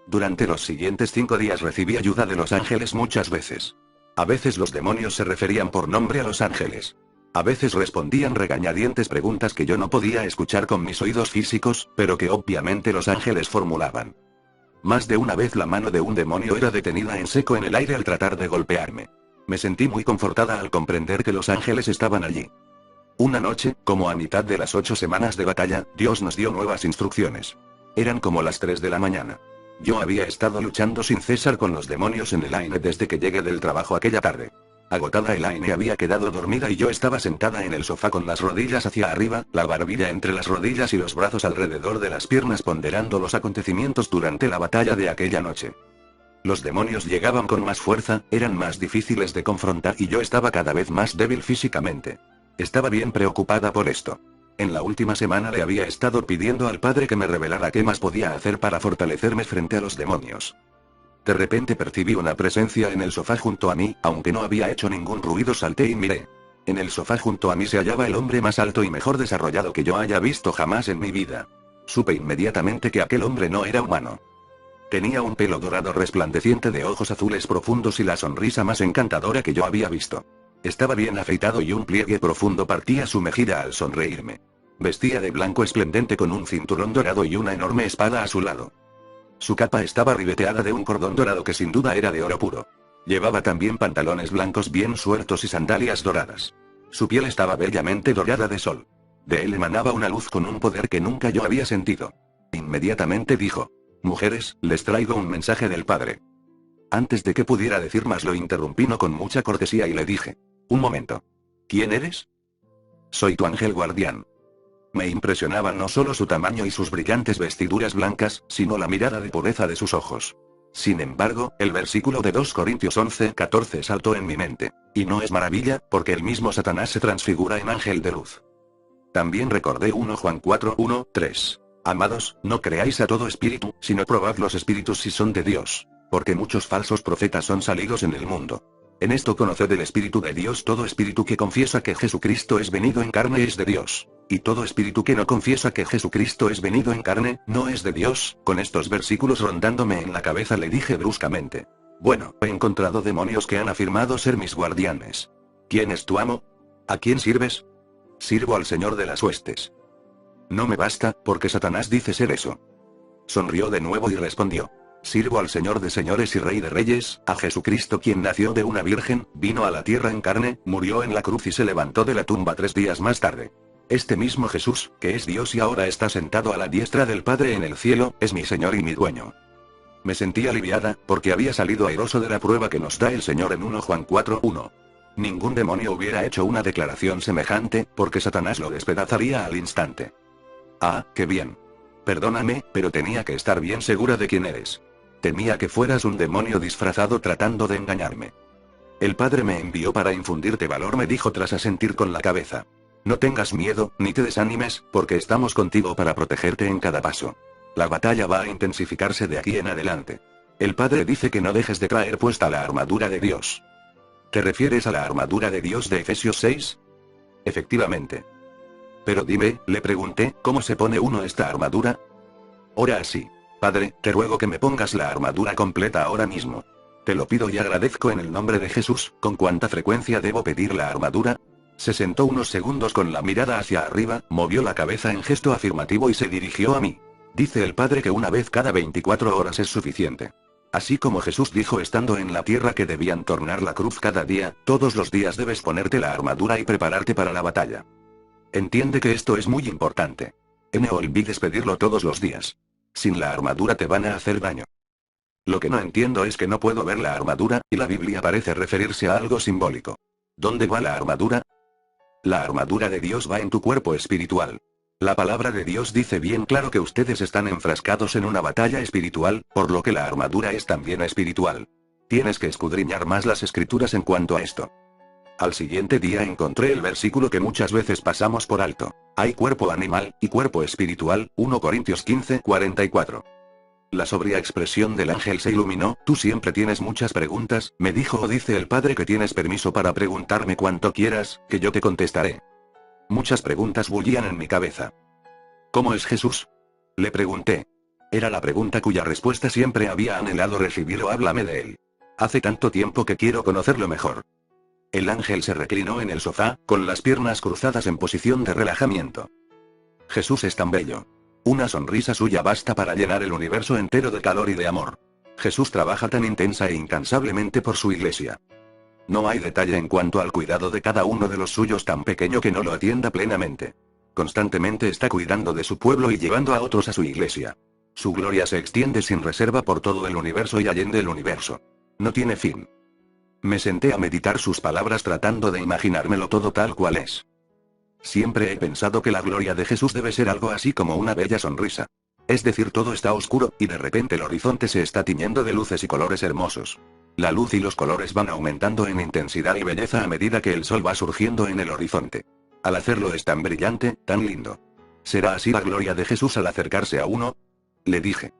Durante los siguientes 5 días recibí ayuda de los ángeles muchas veces. A veces los demonios se referían por nombre a los ángeles. A veces respondían regañadientes preguntas que yo no podía escuchar con mis oídos físicos, pero que obviamente los ángeles formulaban. Más de una vez la mano de un demonio era detenida en seco en el aire al tratar de golpearme. Me sentí muy confortada al comprender que los ángeles estaban allí. Una noche, como a mitad de las 8 semanas de batalla, Dios nos dio nuevas instrucciones. Eran como las 3 de la mañana. Yo había estado luchando sin cesar con los demonios en Elaine desde que llegué del trabajo aquella tarde. Agotada, Elaine había quedado dormida y yo estaba sentada en el sofá con las rodillas hacia arriba, la barbilla entre las rodillas y los brazos alrededor de las piernas, ponderando los acontecimientos durante la batalla de aquella noche. Los demonios llegaban con más fuerza, eran más difíciles de confrontar y yo estaba cada vez más débil físicamente. Estaba bien preocupada por esto. En la última semana le había estado pidiendo al padre que me revelara qué más podía hacer para fortalecerme frente a los demonios. De repente percibí una presencia en el sofá junto a mí, aunque no había hecho ningún ruido salté y miré. En el sofá junto a mí se hallaba el hombre más alto y mejor desarrollado que yo haya visto jamás en mi vida. Supe inmediatamente que aquel hombre no era humano. Tenía un pelo dorado resplandeciente de ojos azules profundos y la sonrisa más encantadora que yo había visto. Estaba bien afeitado y un pliegue profundo partía su mejilla al sonreírme. Vestía de blanco esplendente con un cinturón dorado y una enorme espada a su lado. Su capa estaba ribeteada de un cordón dorado que sin duda era de oro puro. Llevaba también pantalones blancos bien sueltos y sandalias doradas. Su piel estaba bellamente dorada de sol. De él emanaba una luz con un poder que nunca yo había sentido. Inmediatamente dijo: «Mujeres, les traigo un mensaje del padre». Antes de que pudiera decir más lo interrumpí con mucha cortesía y le dije: «Un momento. ¿Quién eres?» «Soy tu ángel guardián». Me impresionaba no solo su tamaño y sus brillantes vestiduras blancas, sino la mirada de pureza de sus ojos. Sin embargo, el versículo de 2 Corintios 11:14 saltó en mi mente. Y no es maravilla, porque el mismo Satanás se transfigura en ángel de luz. También recordé 1 Juan 4:1-3. Amados, no creáis a todo espíritu, sino probad los espíritus si son de Dios. Porque muchos falsos profetas son salidos en el mundo. En esto conoced el Espíritu de Dios: todo espíritu que confiesa que Jesucristo es venido en carne es de Dios. Y todo espíritu que no confiesa que Jesucristo es venido en carne, no es de Dios. Con estos versículos rondándome en la cabeza le dije bruscamente: «Bueno, he encontrado demonios que han afirmado ser mis guardianes». «¿Quién es tu amo? ¿A quién sirves?» «Sirvo al Señor de las huestes». «No me basta, porque Satanás dice ser eso». Sonrió de nuevo y respondió: «Sirvo al Señor de señores y Rey de reyes, a Jesucristo quien nació de una virgen, vino a la tierra en carne, murió en la cruz y se levantó de la tumba 3 días más tarde. Este mismo Jesús, que es Dios y ahora está sentado a la diestra del Padre en el cielo, es mi Señor y mi dueño». Me sentí aliviada, porque había salido airoso de la prueba que nos da el Señor en 1 Juan 4:1. Ningún demonio hubiera hecho una declaración semejante, porque Satanás lo despedazaría al instante. «Ah, qué bien. Perdóname, pero tenía que estar bien segura de quién eres. Temía que fueras un demonio disfrazado tratando de engañarme». «El Padre me envió para infundirte valor», me dijo tras asentir con la cabeza. «No tengas miedo, ni te desanimes, porque estamos contigo para protegerte en cada paso. La batalla va a intensificarse de aquí en adelante. El Padre dice que no dejes de traer puesta la armadura de Dios». ¿Te refieres a la armadura de Dios de Efesios 6? Efectivamente. «Pero dime», le pregunté, «¿cómo se pone uno esta armadura?» «Ora así. Padre, te ruego que me pongas la armadura completa ahora mismo. Te lo pido y agradezco en el nombre de Jesús». «¿Con cuánta frecuencia debo pedir la armadura?» Se sentó unos segundos con la mirada hacia arriba, movió la cabeza en gesto afirmativo y se dirigió a mí. «Dice el Padre que una vez cada 24 horas es suficiente. Así como Jesús dijo estando en la tierra que debían tornar la cruz cada día, todos los días debes ponerte la armadura y prepararte para la batalla. Entiende que esto es muy importante. No olvides pedirlo todos los días. Sin la armadura te van a hacer daño». Lo que no entiendo es que no puedo ver la armadura, y la Biblia parece referirse a algo simbólico. ¿Dónde va la armadura? La armadura de Dios va en tu cuerpo espiritual. La palabra de Dios dice bien claro que ustedes están enfrascados en una batalla espiritual, por lo que la armadura es también espiritual. Tienes que escudriñar más las escrituras en cuanto a esto. Al siguiente día encontré el versículo que muchas veces pasamos por alto. Hay cuerpo animal, y cuerpo espiritual, 1 Corintios 15:44. La sobria expresión del ángel se iluminó. «Tú siempre tienes muchas preguntas», me dijo. «O dice el Padre que tienes permiso para preguntarme cuanto quieras, que yo te contestaré». Muchas preguntas bullían en mi cabeza. «¿Cómo es Jesús?», le pregunté. Era la pregunta cuya respuesta siempre había anhelado recibir. «O háblame de él. Hace tanto tiempo que quiero conocerlo mejor». El ángel se reclinó en el sofá, con las piernas cruzadas en posición de relajamiento. «Jesús es tan bello. Una sonrisa suya basta para llenar el universo entero de calor y de amor. Jesús trabaja tan intensa e incansablemente por su iglesia. No hay detalle en cuanto al cuidado de cada uno de los suyos tan pequeño que no lo atienda plenamente. Constantemente está cuidando de su pueblo y llevando a otros a su iglesia. Su gloria se extiende sin reserva por todo el universo y allende el universo. No tiene fin». Me senté a meditar sus palabras tratando de imaginármelo todo tal cual es. Siempre he pensado que la gloria de Jesús debe ser algo así como una bella sonrisa. Es decir, todo está oscuro, y de repente el horizonte se está tiñendo de luces y colores hermosos. La luz y los colores van aumentando en intensidad y belleza a medida que el sol va surgiendo en el horizonte. Al hacerlo es tan brillante, tan lindo. ¿Será así la gloria de Jesús al acercarse a uno? Le dije.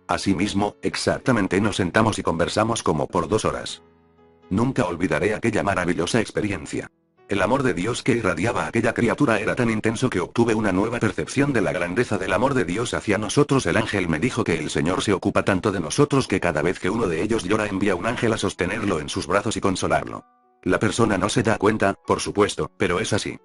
Asimismo, exactamente nos sentamos y conversamos como por 2 horas. Nunca olvidaré aquella maravillosa experiencia. El amor de Dios que irradiaba a aquella criatura era tan intenso que obtuve una nueva percepción de la grandeza del amor de Dios hacia nosotros. El ángel me dijo que el Señor se ocupa tanto de nosotros que cada vez que uno de ellos llora envía un ángel a sostenerlo en sus brazos y consolarlo. La persona no se da cuenta, por supuesto, pero es así.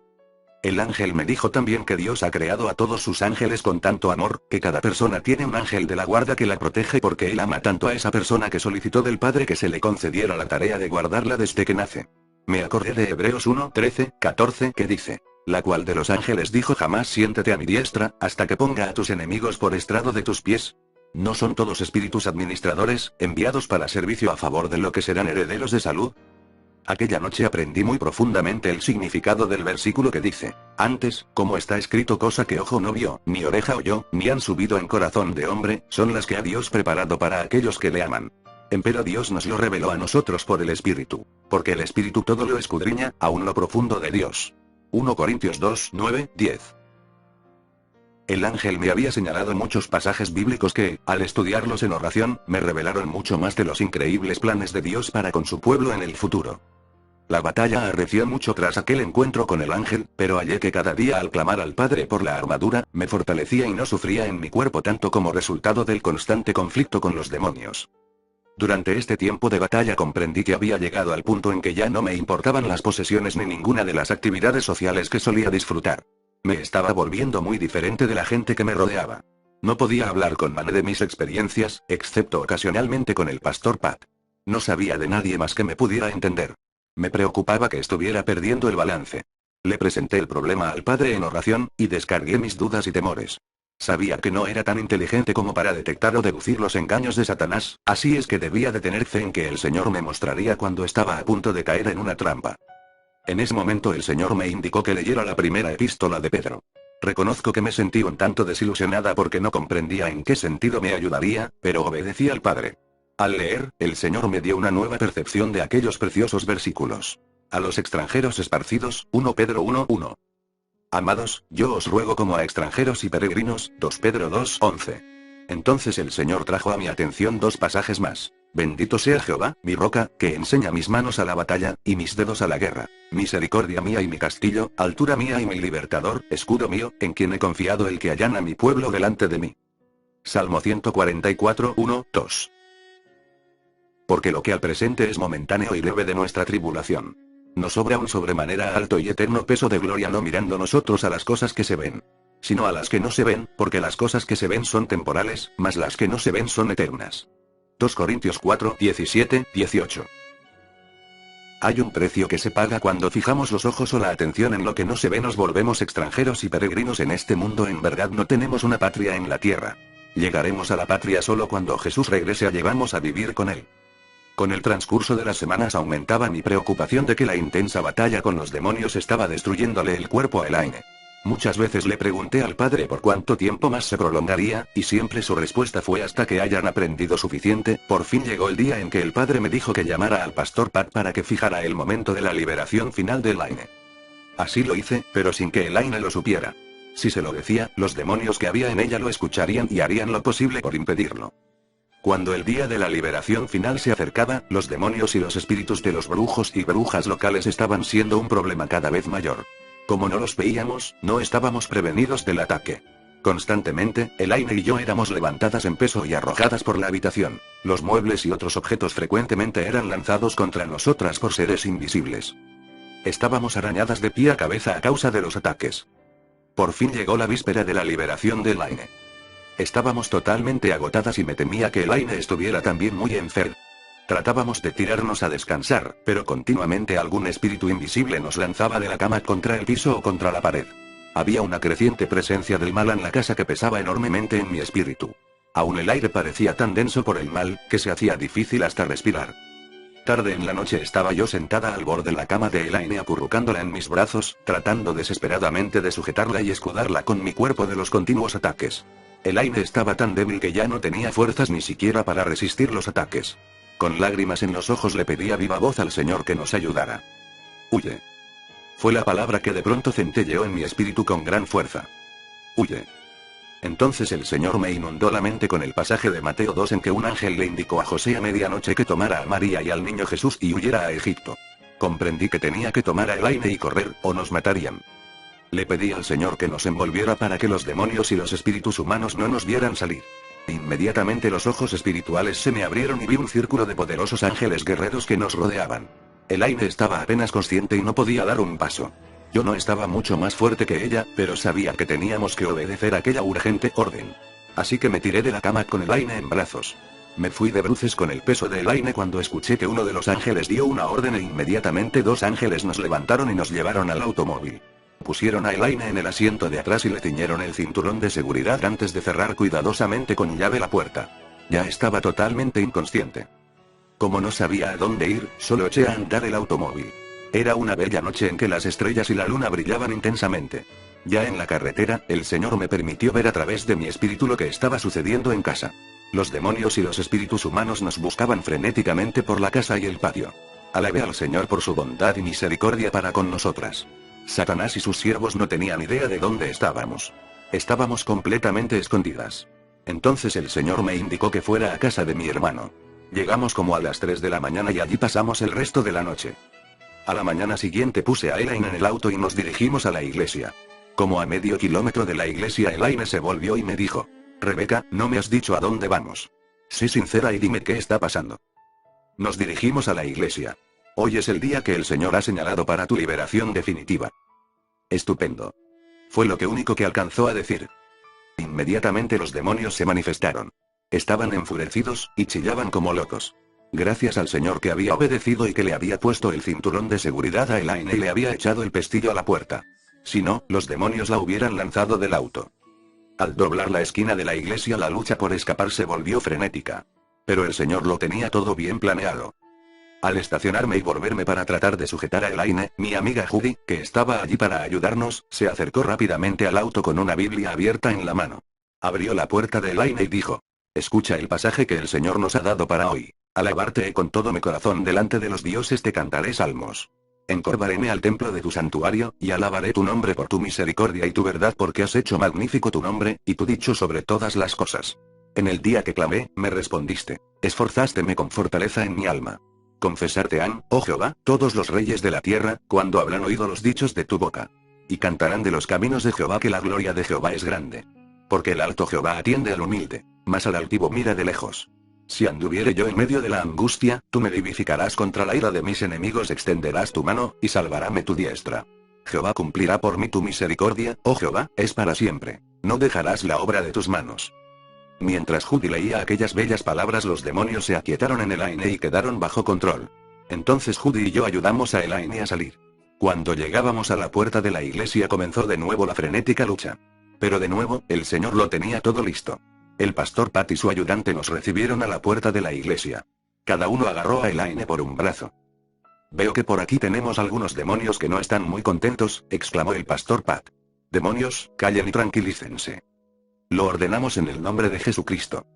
El ángel me dijo también que Dios ha creado a todos sus ángeles con tanto amor, que cada persona tiene un ángel de la guarda que la protege porque Él ama tanto a esa persona que solicitó del Padre que se le concediera la tarea de guardarla desde que nace. Me acordé de Hebreos 1, 13, 14 que dice, la cual de los ángeles dijo jamás siéntate a mi diestra, hasta que ponga a tus enemigos por estrado de tus pies. ¿No son todos espíritus administradores, enviados para servicio a favor de lo que serán herederos de salud? Aquella noche aprendí muy profundamente el significado del versículo que dice, antes, como está escrito cosa que ojo no vio, ni oreja oyó, ni han subido en corazón de hombre, son las que ha Dios preparado para aquellos que le aman. Empero Dios nos lo reveló a nosotros por el Espíritu, porque el Espíritu todo lo escudriña, aun lo profundo de Dios. 1 Corintios 2, 9, 10. El ángel me había señalado muchos pasajes bíblicos que, al estudiarlos en oración, me revelaron mucho más de los increíbles planes de Dios para con su pueblo en el futuro. La batalla arreció mucho tras aquel encuentro con el ángel, pero hallé que cada día al clamar al Padre por la armadura, me fortalecía y no sufría en mi cuerpo tanto como resultado del constante conflicto con los demonios. Durante este tiempo de batalla comprendí que había llegado al punto en que ya no me importaban las posesiones ni ninguna de las actividades sociales que solía disfrutar. Me estaba volviendo muy diferente de la gente que me rodeaba. No podía hablar con Mane de mis experiencias, excepto ocasionalmente con el pastor Pat. No sabía de nadie más que me pudiera entender. Me preocupaba que estuviera perdiendo el balance. Le presenté el problema al Padre en oración, y descargué mis dudas y temores. Sabía que no era tan inteligente como para detectar o deducir los engaños de Satanás, así es que debía de tener fe en que el Señor me mostraría cuando estaba a punto de caer en una trampa. En ese momento el Señor me indicó que leyera la primera epístola de Pedro. Reconozco que me sentí un tanto desilusionada porque no comprendía en qué sentido me ayudaría, pero obedecí al Padre. Al leer, el Señor me dio una nueva percepción de aquellos preciosos versículos. A los extranjeros esparcidos, 1 Pedro 1, 1. Amados, yo os ruego como a extranjeros y peregrinos, 2 Pedro 2, 11. Entonces el Señor trajo a mi atención dos pasajes más. Bendito sea Jehová, mi roca, que enseña mis manos a la batalla, y mis dedos a la guerra. Misericordia mía y mi castillo, altura mía y mi libertador, escudo mío, en quien he confiado el que allana mi pueblo delante de mí. Salmo 144, 1, 2. Porque lo que al presente es momentáneo y leve de nuestra tribulación. Nos sobra un sobremanera alto y eterno peso de gloria no mirando nosotros a las cosas que se ven, sino a las que no se ven, porque las cosas que se ven son temporales, mas las que no se ven son eternas. 2 Corintios 4, 17, 18. Hay un precio que se paga cuando fijamos los ojos o la atención en lo que no se ve. Nos volvemos extranjeros y peregrinos en este mundo. En verdad no tenemos una patria en la tierra. Llegaremos a la patria solo cuando Jesús regrese a llevarnos a vivir con Él. Con el transcurso de las semanas aumentaba mi preocupación de que la intensa batalla con los demonios estaba destruyéndole el cuerpo a Elaine. Muchas veces le pregunté al Padre por cuánto tiempo más se prolongaría, y siempre su respuesta fue hasta que hayan aprendido suficiente. Por fin llegó el día en que el Padre me dijo que llamara al pastor Pat para que fijara el momento de la liberación final de Elaine. Así lo hice, pero sin que Elaine lo supiera. Si se lo decía, los demonios que había en ella lo escucharían y harían lo posible por impedirlo. Cuando el día de la liberación final se acercaba, los demonios y los espíritus de los brujos y brujas locales estaban siendo un problema cada vez mayor. Como no los veíamos, no estábamos prevenidos del ataque. Constantemente, Elaine y yo éramos levantadas en peso y arrojadas por la habitación. Los muebles y otros objetos frecuentemente eran lanzados contra nosotras por seres invisibles. Estábamos arañadas de pie a cabeza a causa de los ataques. Por fin llegó la víspera de la liberación de Elaine. Estábamos totalmente agotadas y me temía que Elaine estuviera también muy enferma. Tratábamos de tirarnos a descansar, pero continuamente algún espíritu invisible nos lanzaba de la cama contra el piso o contra la pared. Había una creciente presencia del mal en la casa que pesaba enormemente en mi espíritu. Aún el aire parecía tan denso por el mal, que se hacía difícil hasta respirar. Tarde en la noche estaba yo sentada al borde de la cama de Elaine acurrucándola en mis brazos, tratando desesperadamente de sujetarla y escudarla con mi cuerpo de los continuos ataques. Elaine estaba tan débil que ya no tenía fuerzas ni siquiera para resistir los ataques. Con lágrimas en los ojos le pedí a viva voz al Señor que nos ayudara. «Huye. Fue la palabra que de pronto centelleó en mi espíritu con gran fuerza. Huye. Entonces el Señor me inundó la mente con el pasaje de Mateo 2 en que un ángel le indicó a José a medianoche que tomara a María y al niño Jesús y huyera a Egipto. Comprendí que tenía que tomar a Elaine y correr, o nos matarían. Le pedí al Señor que nos envolviera para que los demonios y los espíritus humanos no nos vieran salir. Inmediatamente los ojos espirituales se me abrieron y vi un círculo de poderosos ángeles guerreros que nos rodeaban. Elaine estaba apenas consciente y no podía dar un paso. Yo no estaba mucho más fuerte que ella, pero sabía que teníamos que obedecer aquella urgente orden. Así que me tiré de la cama con Elaine en brazos. Me fui de bruces con el peso de Elaine cuando escuché que uno de los ángeles dio una orden e inmediatamente 2 ángeles nos levantaron y nos llevaron al automóvil. Pusieron a Elaine en el asiento de atrás y le ciñeron el cinturón de seguridad antes de cerrar cuidadosamente con llave la puerta. Ya estaba totalmente inconsciente. Como no sabía a dónde ir, solo eché a andar el automóvil. Era una bella noche en que las estrellas y la luna brillaban intensamente. Ya en la carretera, el Señor me permitió ver a través de mi espíritu lo que estaba sucediendo en casa. Los demonios y los espíritus humanos nos buscaban frenéticamente por la casa y el patio. Alabé al Señor por su bondad y misericordia para con nosotras. Satanás y sus siervos no tenían idea de dónde estábamos. Estábamos completamente escondidas. Entonces el Señor me indicó que fuera a casa de mi hermano. Llegamos como a las 3 de la mañana y allí pasamos el resto de la noche. A la mañana siguiente puse a Elaine en el auto y nos dirigimos a la iglesia. Como a medio kilómetro de la iglesia Elaine se volvió y me dijo: Rebeca, no me has dicho a dónde vamos. Sé sincera y dime qué está pasando. Nos dirigimos a la iglesia. Hoy es el día que el Señor ha señalado para tu liberación definitiva. Estupendo. Fue lo que único que alcanzó a decir. Inmediatamente los demonios se manifestaron. Estaban enfurecidos, y chillaban como locos. Gracias al Señor que había obedecido y que le había puesto el cinturón de seguridad a Elaine y le había echado el pestillo a la puerta. Si no, los demonios la hubieran lanzado del auto. Al doblar la esquina de la iglesia la lucha por escapar se volvió frenética. Pero el Señor lo tenía todo bien planeado. Al estacionarme y volverme para tratar de sujetar a Elaine, mi amiga Judy, que estaba allí para ayudarnos, se acercó rápidamente al auto con una Biblia abierta en la mano. Abrió la puerta de Elaine y dijo: Escucha el pasaje que el Señor nos ha dado para hoy. Alabarte con todo mi corazón delante de los dioses te cantaré salmos. Encorvaréme al templo de tu santuario, y alabaré tu nombre por tu misericordia y tu verdad porque has hecho magnífico tu nombre, y tu dicho sobre todas las cosas. En el día que clamé, me respondiste. Esforzásteme con fortaleza en mi alma. Confesarte han, oh Jehová, todos los reyes de la tierra, cuando habrán oído los dichos de tu boca. Y cantarán de los caminos de Jehová que la gloria de Jehová es grande. Porque el alto Jehová atiende al humilde, mas al altivo mira de lejos. Si anduviere yo en medio de la angustia, tú me vivificarás contra la ira de mis enemigos, extenderás tu mano, y salvaráme tu diestra. Jehová cumplirá por mí tu misericordia, oh Jehová, es para siempre. No dejarás la obra de tus manos. Mientras Judy leía aquellas bellas palabras, los demonios se aquietaron en Elaine y quedaron bajo control. Entonces Judy y yo ayudamos a Elaine a salir. Cuando llegábamos a la puerta de la iglesia comenzó de nuevo la frenética lucha. Pero de nuevo, el Señor lo tenía todo listo. El pastor Pat y su ayudante nos recibieron a la puerta de la iglesia. Cada uno agarró a Elaine por un brazo. Veo que por aquí tenemos algunos demonios que no están muy contentos, exclamó el pastor Pat. Demonios, callen y tranquilícense. Lo ordenamos en el nombre de Jesucristo.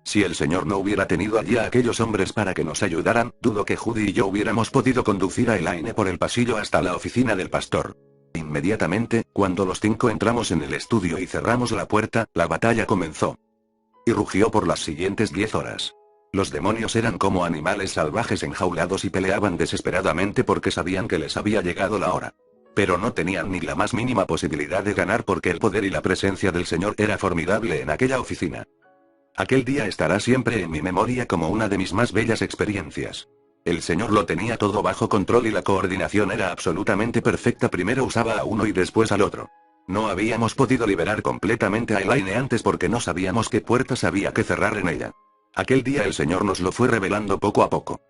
Si el Señor no hubiera tenido allí a aquellos hombres para que nos ayudaran, dudo que Judy y yo hubiéramos podido conducir a Elaine por el pasillo hasta la oficina del pastor. Inmediatamente, cuando los 5 entramos en el estudio y cerramos la puerta, la batalla comenzó. Y rugió por las siguientes 10 horas. Los demonios eran como animales salvajes enjaulados y peleaban desesperadamente porque sabían que les había llegado la hora. Pero no tenían ni la más mínima posibilidad de ganar porque el poder y la presencia del Señor era formidable en aquella oficina. Aquel día estará siempre en mi memoria como una de mis más bellas experiencias. El Señor lo tenía todo bajo control y la coordinación era absolutamente perfecta. Primero usaba a uno y después al otro. No habíamos podido liberar completamente a Elaine antes porque no sabíamos qué puertas había que cerrar en ella. Aquel día el Señor nos lo fue revelando poco a poco.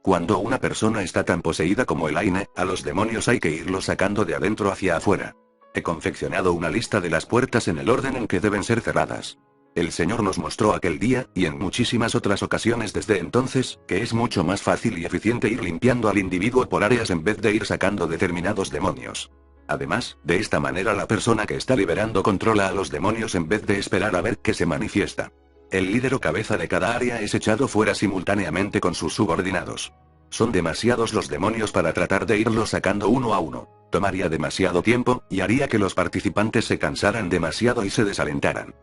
Cuando una persona está tan poseída como Elaine, a los demonios hay que irlos sacando de adentro hacia afuera. He confeccionado una lista de las puertas en el orden en que deben ser cerradas. El Señor nos mostró aquel día, y en muchísimas otras ocasiones desde entonces, que es mucho más fácil y eficiente ir limpiando al individuo por áreas en vez de ir sacando determinados demonios. Además, de esta manera la persona que está liberando controla a los demonios en vez de esperar a ver qué se manifiesta. El líder o cabeza de cada área es echado fuera simultáneamente con sus subordinados. Son demasiados los demonios para tratar de irlos sacando uno a uno. Tomaría demasiado tiempo, y haría que los participantes se cansaran demasiado y se desalentaran.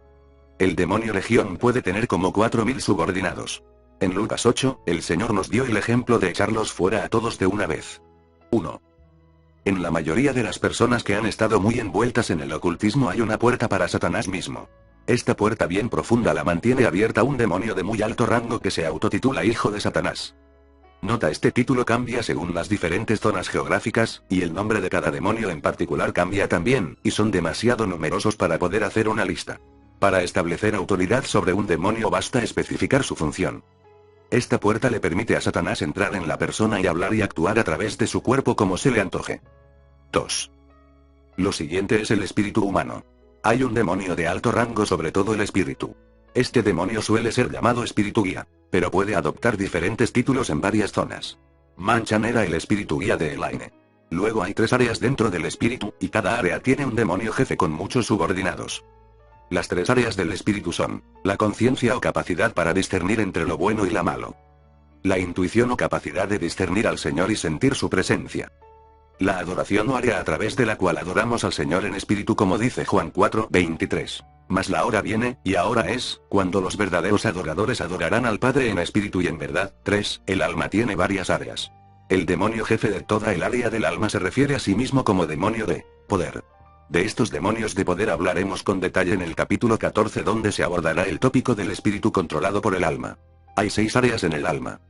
El demonio legión puede tener como 4000 subordinados. En Lucas 8, el Señor nos dio el ejemplo de echarlos fuera a todos de una vez. 1. En la mayoría de las personas que han estado muy envueltas en el ocultismo hay una puerta para Satanás mismo. Esta puerta bien profunda la mantiene abierta un demonio de muy alto rango que se autotitula Hijo de Satanás. Nota: este título cambia según las diferentes zonas geográficas, y el nombre de cada demonio en particular cambia también, y son demasiado numerosos para poder hacer una lista. Para establecer autoridad sobre un demonio basta especificar su función. Esta puerta le permite a Satanás entrar en la persona y hablar y actuar a través de su cuerpo como se le antoje. 2. Lo siguiente es el espíritu humano. Hay un demonio de alto rango sobre todo el espíritu. Este demonio suele ser llamado espíritu guía, pero puede adoptar diferentes títulos en varias zonas. Manchan era el espíritu guía de Elaine. Luego hay 3 áreas dentro del espíritu, y cada área tiene un demonio jefe con muchos subordinados. Las 3 áreas del espíritu son: la conciencia o capacidad para discernir entre lo bueno y lo malo. La intuición o capacidad de discernir al Señor y sentir su presencia. La adoración o área a través de la cual adoramos al Señor en espíritu, como dice Juan 4:23. Mas la hora viene, y ahora es, cuando los verdaderos adoradores adorarán al Padre en espíritu y en verdad. 3. El alma tiene varias áreas. El demonio jefe de toda el área del alma se refiere a sí mismo como demonio de poder. De estos demonios de poder hablaremos con detalle en el capítulo 14, donde se abordará el tópico del espíritu controlado por el alma. Hay 6 áreas en el alma.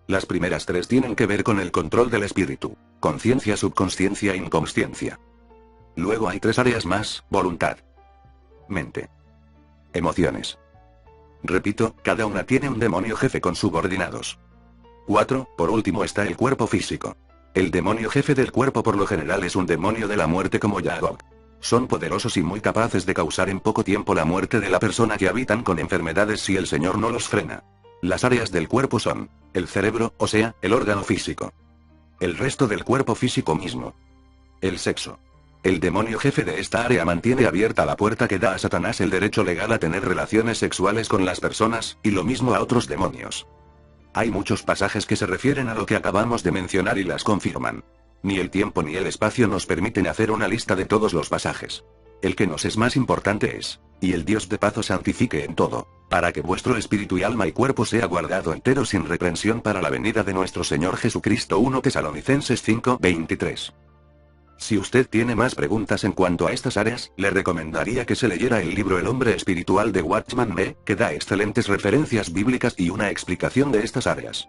Las primeras 3 tienen que ver con el control del espíritu: conciencia, subconsciencia e inconsciencia. Luego hay 3 áreas más: voluntad, mente, emociones. Repito, cada una tiene un demonio jefe con subordinados. 4. Por último está el cuerpo físico. El demonio jefe del cuerpo por lo general es un demonio de la muerte como Yahweh. Son poderosos y muy capaces de causar en poco tiempo la muerte de la persona que habitan con enfermedades si el Señor no los frena. Las áreas del cuerpo son: el cerebro, o sea, el órgano físico. El resto del cuerpo físico mismo. El sexo. El demonio jefe de esta área mantiene abierta la puerta que da a Satanás el derecho legal a tener relaciones sexuales con las personas, y lo mismo a otros demonios. Hay muchos pasajes que se refieren a lo que acabamos de mencionar y las confirman. Ni el tiempo ni el espacio nos permiten hacer una lista de todos los pasajes. El que nos es más importante es: y el Dios de paz os santifique en todo, para que vuestro espíritu y alma y cuerpo sea guardado entero sin reprensión para la venida de nuestro Señor Jesucristo. 1 Tesalonicenses 5:23. Si usted tiene más preguntas en cuanto a estas áreas, le recomendaría que se leyera el libro El hombre espiritual de Watchman Nee, que da excelentes referencias bíblicas y una explicación de estas áreas.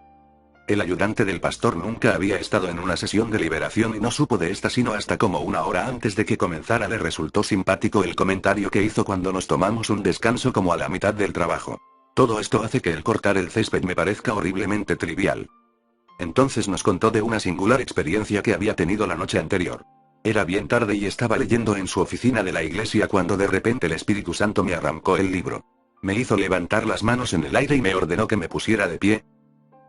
El ayudante del pastor nunca había estado en una sesión de liberación y no supo de esta sino hasta como una hora antes de que comenzara. Le resultó simpático el comentario que hizo cuando nos tomamos un descanso como a la mitad del trabajo. Todo esto hace que el cortar el césped me parezca horriblemente trivial. Entonces nos contó de una singular experiencia que había tenido la noche anterior. Era bien tarde y estaba leyendo en su oficina de la iglesia cuando de repente el Espíritu Santo me arrancó el libro. Me hizo levantar las manos en el aire y me ordenó que me pusiera de pie.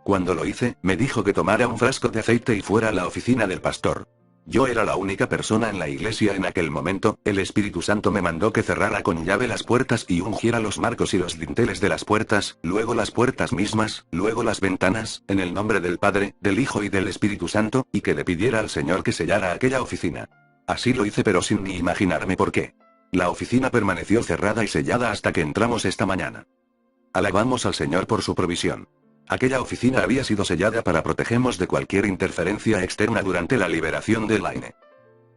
Cuando lo hice, me dijo que tomara un frasco de aceite y fuera a la oficina del pastor. Yo era la única persona en la iglesia en aquel momento. El Espíritu Santo me mandó que cerrara con llave las puertas y ungiera los marcos y los dinteles de las puertas, luego las puertas mismas, luego las ventanas, en el nombre del Padre, del Hijo y del Espíritu Santo, y que le pidiera al Señor que sellara aquella oficina. Así lo hice, pero sin ni imaginarme por qué. La oficina permaneció cerrada y sellada hasta que entramos esta mañana. Alabamos al Señor por su provisión. Aquella oficina había sido sellada para protegernos de cualquier interferencia externa durante la liberación de Elaine.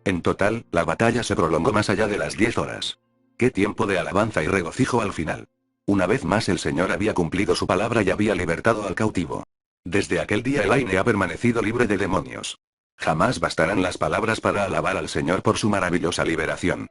En total, la batalla se prolongó más allá de las 10 horas. ¡Qué tiempo de alabanza y regocijo al final! Una vez más el Señor había cumplido su palabra y había libertado al cautivo. Desde aquel día Elaine ha permanecido libre de demonios. Jamás bastarán las palabras para alabar al Señor por su maravillosa liberación.